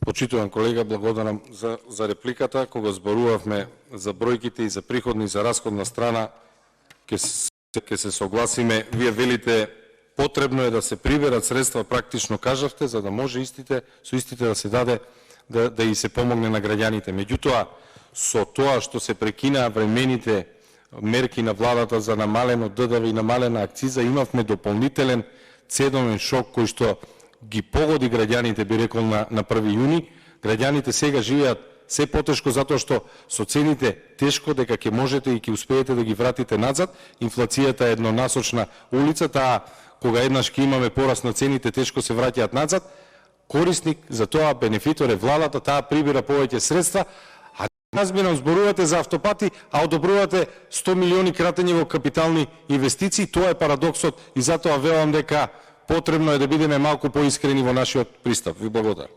Почитуван колега, благодарам за репликата. Кога зборувавме за бројките и за приходна и за расходна страна, ќе се согласиме. Вие велите потребно е да се приберат средства, практично кажавте, за да може со истите да се даде да и се помогне на граѓаните. Меѓутоа, со тоа што се прекинаа времените мерки на владата за намалено ДДВ и намалена акциза, имавме дополнителен ценовен шок кој што ги погоди граѓаните, би рекол, на 1 јуни. Граѓаните сега живеат се потешко затоа што со цените тешко дека ќе можете и ќе успеете да ги вратите назад. Инфлацијата е еднонасочна улица, таа кога еднаш ќе имаме пораст на цените, тешко се враќаат назад. Корисник за тоа, бенефитор е владата, таа прибира повеќе средства, а разбирам, зборувате за автопати, а одобрувате 100 милиони кратење во капитални инвестиции. Тоа е парадоксот и затоа велам дека потребно е да бидеме малку поискрени во нашиот пристап. Ви благодарам.